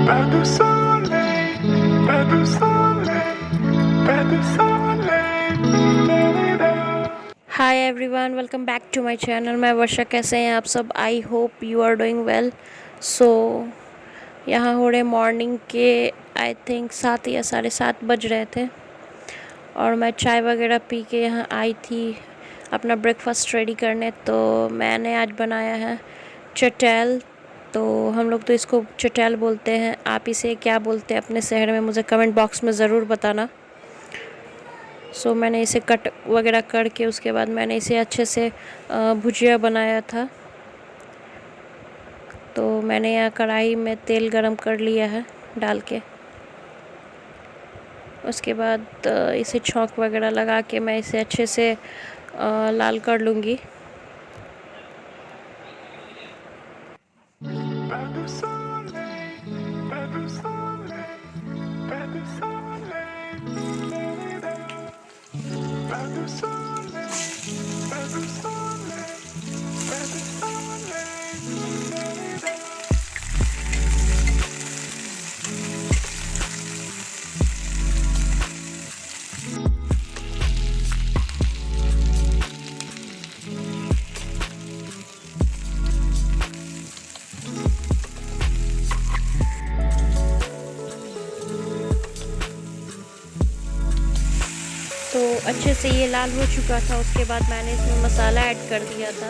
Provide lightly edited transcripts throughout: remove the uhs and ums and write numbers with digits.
Pas de soleil, pas de soleil, pas de soleil. Hi everyone, welcome back to my channel. मैं वर्षा। कैसे हैं आप सब? I hope you are doing well. So यहाँ हो रहे मॉर्निंग के आई थिंक 7 या 7:30 बज रहे थे और मैं चाय वगैरह पी के यहाँ आई थी अपना ब्रेकफास्ट रेडी करने। तो मैंने आज बनाया है चटैल। तो हम लोग तो इसको चटैल बोलते हैं, आप इसे क्या बोलते हैं अपने शहर में? मुझे कमेंट बॉक्स में ज़रूर बताना। मैंने इसे कट वगैरह करके उसके बाद मैंने इसे अच्छे से भुजिया बनाया था। तो मैंने यहाँ कढ़ाई में तेल गरम कर लिया है डाल के। उसके बाद इसे छौंक वगैरह लगा के मैं इसे अच्छे से लाल कर लूँगी। Pas de soleil, pas de soleil, pas de soleil. Pas de soleil, pas de soleil, pas de soleil. तो अच्छे से ये लाल हो चुका था। उसके बाद मैंने इसमें मसाला ऐड कर दिया था,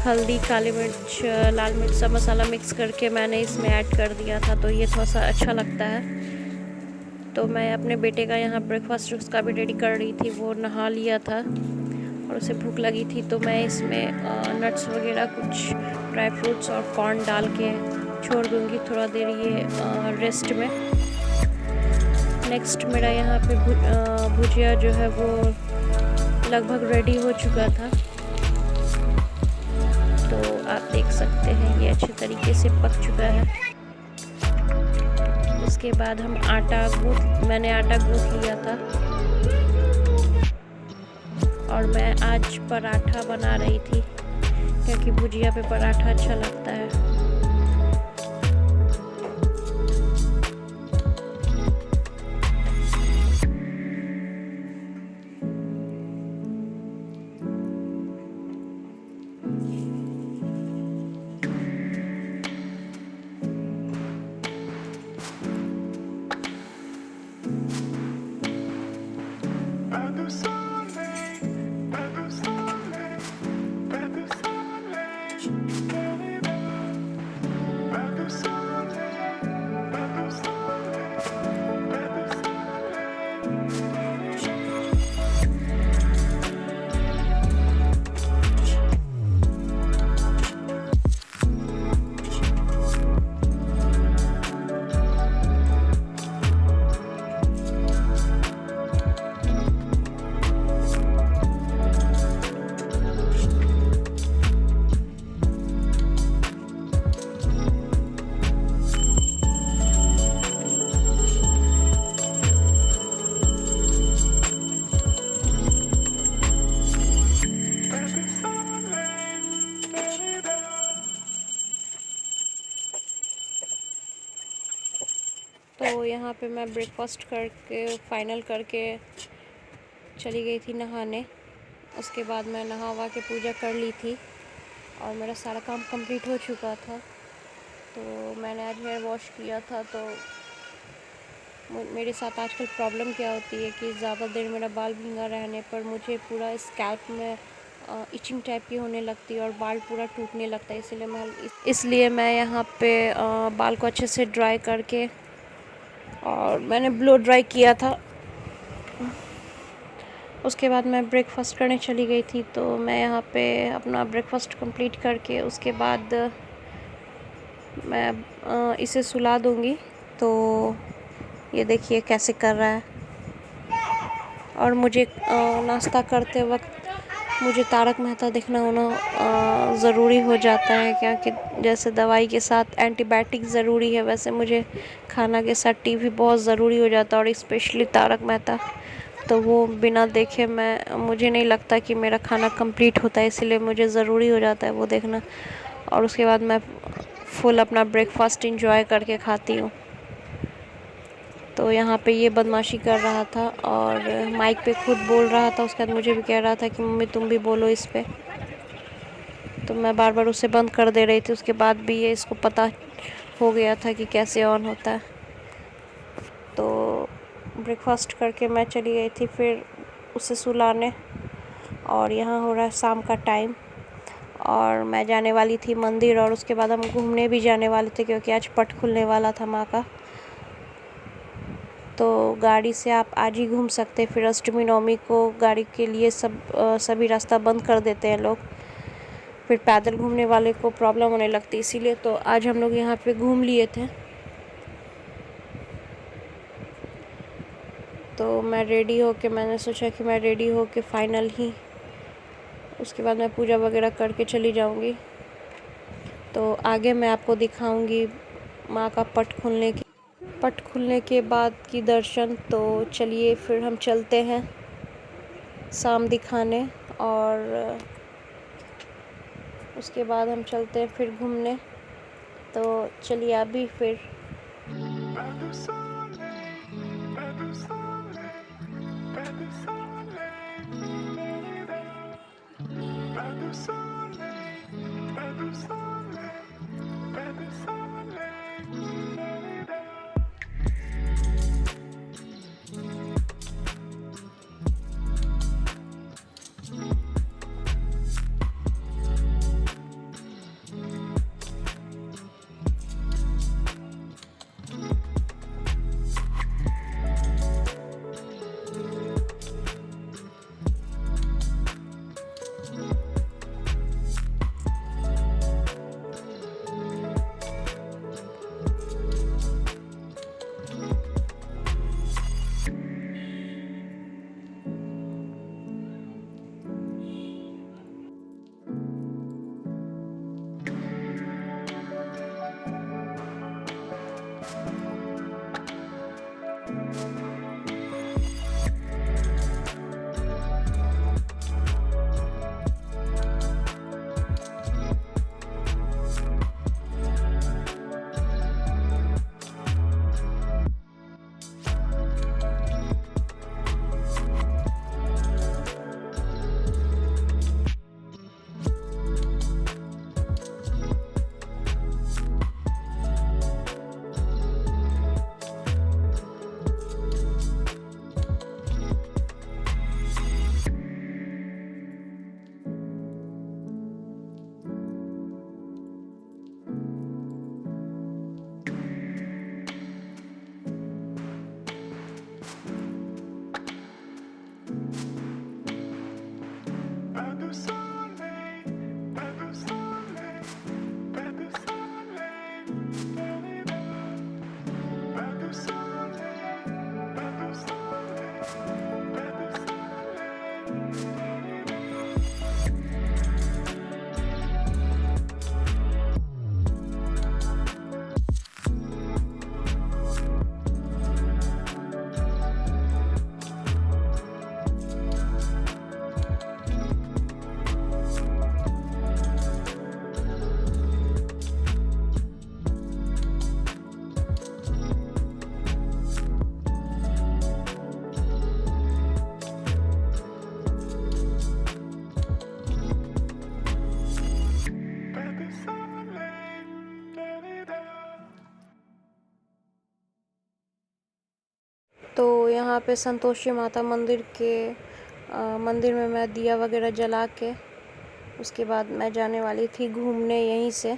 हल्दी, काली मिर्च, लाल मिर्च, सब मसाला मिक्स करके मैंने इसमें ऐड कर दिया था। तो ये थोड़ा सा अच्छा लगता है। तो मैं अपने बेटे का यहाँ ब्रेकफास्ट उसका भी रेडी कर रही थी। वो नहा लिया था और उसे भूख लगी थी, तो मैं इसमें नट्स वगैरह, कुछ ड्राई फ्रूट्स और कॉर्न डाल के छोड़ दूँगी थोड़ा देर ये रेस्ट में। नेक्स्ट मेरा यहाँ पे भुजिया जो है वो लगभग रेडी हो चुका था। तो आप देख सकते हैं ये अच्छे तरीके से पक चुका है। उसके बाद हम मैंने आटा गूँथ लिया था और मैं आज पराठा बना रही थी क्योंकि भुजिया पे पराठा अच्छा लगता है। Pas de soleil, pas de soleil, pas de soleil. Pas de soleil, pas de soleil, pas de तो यहाँ पे मैं ब्रेकफास्ट करके फाइनल करके चली गई थी नहाने। उसके बाद मैं नहा वहा के पूजा कर ली थी और मेरा सारा काम कंप्लीट हो चुका था। तो मैंने आज हेयर वॉश किया था। तो मेरे साथ आजकल प्रॉब्लम क्या होती है कि ज़्यादा देर मेरा बाल भींगा रहने पर मुझे पूरा स्कैल्प में इचिंग टाइप की होने लगती है और बाल पूरा टूटने लगता है। इसलिए मैं यहाँ पे बाल को अच्छे से ड्राई करके और मैंने ब्लो ड्राई किया था। उसके बाद मैं ब्रेकफास्ट करने चली गई थी। तो मैं यहाँ पे अपना ब्रेकफास्ट कंप्लीट करके उसके बाद मैं इसे सुला दूँगी। तो ये देखिए कैसे कर रहा है। और मुझे नाश्ता करते वक्त मुझे तारक मेहता देखना होना ज़रूरी हो जाता है, क्योंकि जैसे दवाई के साथ एंटीबायोटिक ज़रूरी है, वैसे मुझे खाना के साथ टीवी बहुत ज़रूरी हो जाता है, और स्पेशली तारक मेहता। तो वो बिना देखे मुझे नहीं लगता कि मेरा खाना कंप्लीट होता है, इसलिए मुझे ज़रूरी हो जाता है वो देखना। और उसके बाद मैं फुल अपना ब्रेकफास्ट इंजॉय करके खाती हूँ। तो यहाँ पे ये बदमाशी कर रहा था और माइक पे खुद बोल रहा था। उसके बाद मुझे भी कह रहा था कि मम्मी तुम भी बोलो इस पे, तो मैं बार बार उसे बंद कर दे रही थी। उसके बाद भी ये इसको पता हो गया था कि कैसे ऑन होता है। तो ब्रेकफास्ट करके मैं चली गई थी फिर उसे सुलाने, और यहाँ हो रहा है शाम का टाइम और मैं जाने वाली थी मंदिर, और उसके बाद हम घूमने भी जाने वाले थे क्योंकि आज पट खुलने वाला था माँ का। तो गाड़ी से आप आज ही घूम सकते, फिर अष्टमी नवमी को गाड़ी के लिए सभी रास्ता बंद कर देते हैं लोग, फिर पैदल घूमने वाले को प्रॉब्लम होने लगती, इसीलिए तो आज हम लोग यहाँ पे घूम लिए थे। तो मैं रेडी होके, मैंने सोचा कि मैं रेडी होके फाइनल ही उसके बाद मैं पूजा वगैरह करके चली जाऊँगी। तो आगे मैं आपको दिखाऊंगी माँ का पट खुलने के बाद की दर्शन। तो चलिए फिर हम चलते हैं शाम दिखाने, और उसके बाद हम चलते हैं फिर घूमने। तो चलिए अभी फिर Better someday, better someday, better someday, better someday, better someday, better someday. Better someday, better someday, better someday, better someday, better someday, better someday. Better someday, तो यहाँ पे संतोषी माता मंदिर मंदिर में मैं दिया वगैरह जला के उसके बाद मैं जाने वाली थी घूमने यहीं से।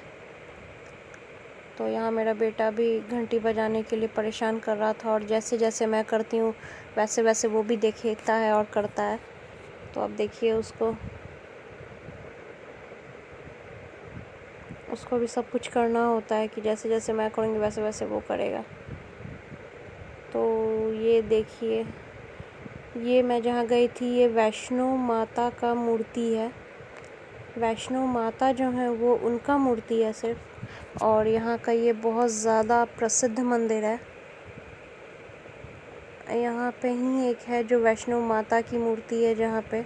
तो यहाँ मेरा बेटा भी घंटी बजाने के लिए परेशान कर रहा था, और जैसे जैसे मैं करती हूँ वैसे वैसे वो भी देखता है और करता है। तो अब देखिए उसको भी सब कुछ करना होता है कि जैसे जैसे मैं करूँगी वैसे वैसे वो करेगा। तो ये देखिए, ये मैं जहाँ गई थी ये वैष्णो माता का मूर्ति है। वैष्णो माता जो है वो उनका मूर्ति है सिर्फ, और यहाँ का ये बहुत ज़्यादा प्रसिद्ध मंदिर है। यहाँ पे ही एक है जो वैष्णो माता की मूर्ति है जहाँ पे,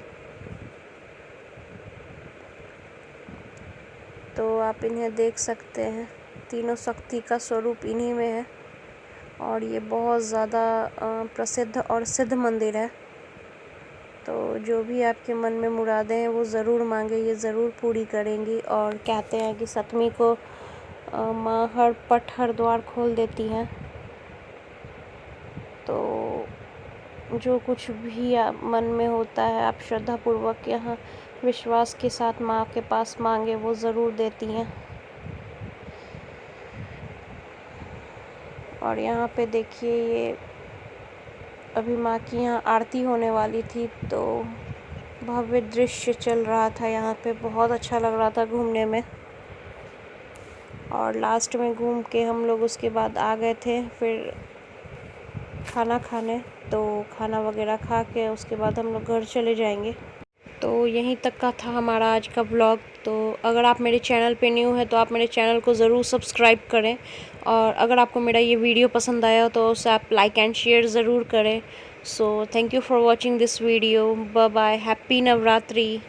तो आप इन्हें देख सकते हैं। तीनों शक्ति का स्वरूप इन्हीं में है। और ये बहुत ज़्यादा प्रसिद्ध और सिद्ध मंदिर है। तो जो भी आपके मन में मुरादें हैं वो ज़रूर मांगे, ये ज़रूर पूरी करेंगी। और कहते हैं कि सप्तमी को माँ हर पट हर द्वार खोल देती हैं। तो जो कुछ भी मन में होता है आप श्रद्धापूर्वक यहाँ विश्वास के साथ माँ के पास मांगे, वो ज़रूर देती हैं। और यहाँ पे देखिए, ये अभी माँ की यहाँ आरती होने वाली थी, तो भव्य दृश्य चल रहा था यहाँ पे, बहुत अच्छा लग रहा था घूमने में। और लास्ट में घूम के हम लोग उसके बाद आ गए थे फिर खाना खाने। तो खाना वगैरह खा के उसके बाद हम लोग घर चले जाएंगे। तो यहीं तक का था हमारा आज का व्लॉग। तो अगर आप मेरे चैनल पे न्यू हैं तो आप मेरे चैनल को ज़रूर सब्सक्राइब करें। और अगर आपको मेरा ये वीडियो पसंद आया तो उसे आप लाइक एंड शेयर ज़रूर करें। So thank you for watching this video. Bye bye, happy Navratri.